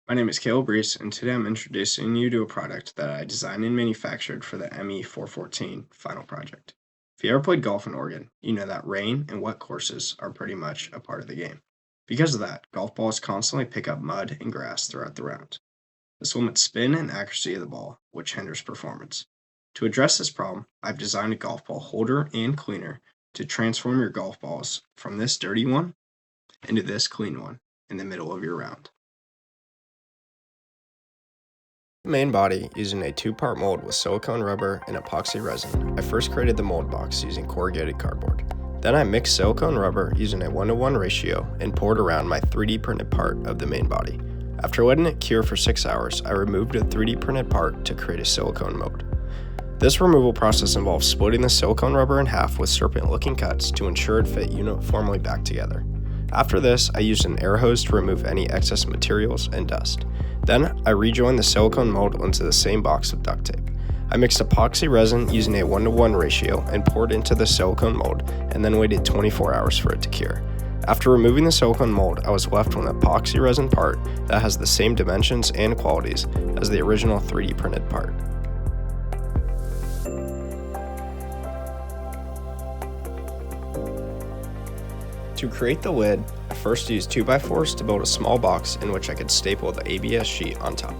My name is Reese, and today I'm introducing you to a product that I designed and manufactured for the ME414 final project. If you ever played golf in Oregon, you know that rain and wet courses are pretty much a part of the game. Because of that, golf balls constantly pick up mud and grass throughout the round. This limits spin and accuracy of the ball, which hinders performance. To address this problem, I've designed a golf ball holder and cleaner to transform your golf balls from this dirty one into this clean one in the middle of your round. The main body using a two-part mold with silicone rubber and epoxy resin. I first created the mold box using corrugated cardboard. Then I mixed silicone rubber using a 1:1 ratio and poured around my 3D printed part of the main body. After letting it cure for 6 hours, I removed the 3D printed part to create a silicone mold. This removal process involves splitting the silicone rubber in half with serpent-looking cuts to ensure it fit uniformly back together. After this, I used an air hose to remove any excess materials and dust. Then, I rejoined the silicone mold onto the same box with duct tape. I mixed epoxy resin using a 1:1 ratio and poured into the silicone mold, and then waited 24 hours for it to cure. After removing the silicone mold, I was left with an epoxy resin part that has the same dimensions and qualities as the original 3D printed part. To create the lid, I first used 2x4s to build a small box in which I could staple the ABS sheet on top.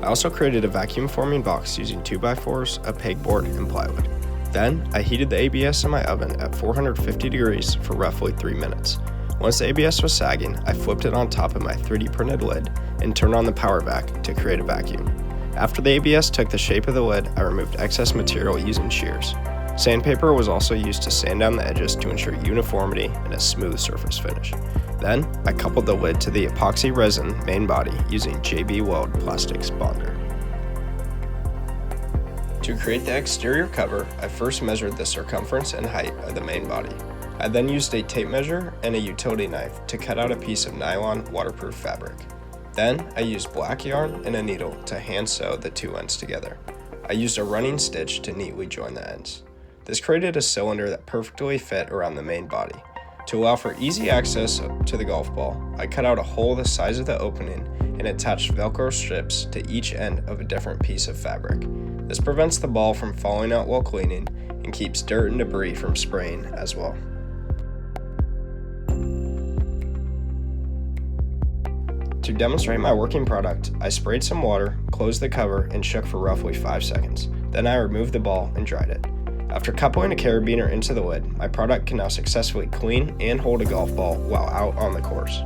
I also created a vacuum forming box using 2x4s, a pegboard, and plywood. Then, I heated the ABS in my oven at 450 degrees for roughly 3 minutes. Once the ABS was sagging, I flipped it on top of my 3D printed lid and turned on the power vac to create a vacuum. After the ABS took the shape of the lid, I removed excess material using shears. Sandpaper was also used to sand down the edges to ensure uniformity and a smooth surface finish. Then, I coupled the lid to the epoxy resin main body using JB Weld Plastics Bonder. To create the exterior cover, I first measured the circumference and height of the main body. I then used a tape measure and a utility knife to cut out a piece of nylon waterproof fabric. Then, I used black yarn and a needle to hand sew the two ends together. I used a running stitch to neatly join the ends. This created a cylinder that perfectly fit around the main body. To allow for easy access to the golf ball, I cut out a hole the size of the opening and attached Velcro strips to each end of a different piece of fabric. This prevents the ball from falling out while cleaning and keeps dirt and debris from spraying as well. To demonstrate my working product, I sprayed some water, closed the cover, and shook for roughly 5 seconds. Then I removed the ball and dried it. After coupling a carabiner into the lid, my product can now successfully clean and hold a golf ball while out on the course.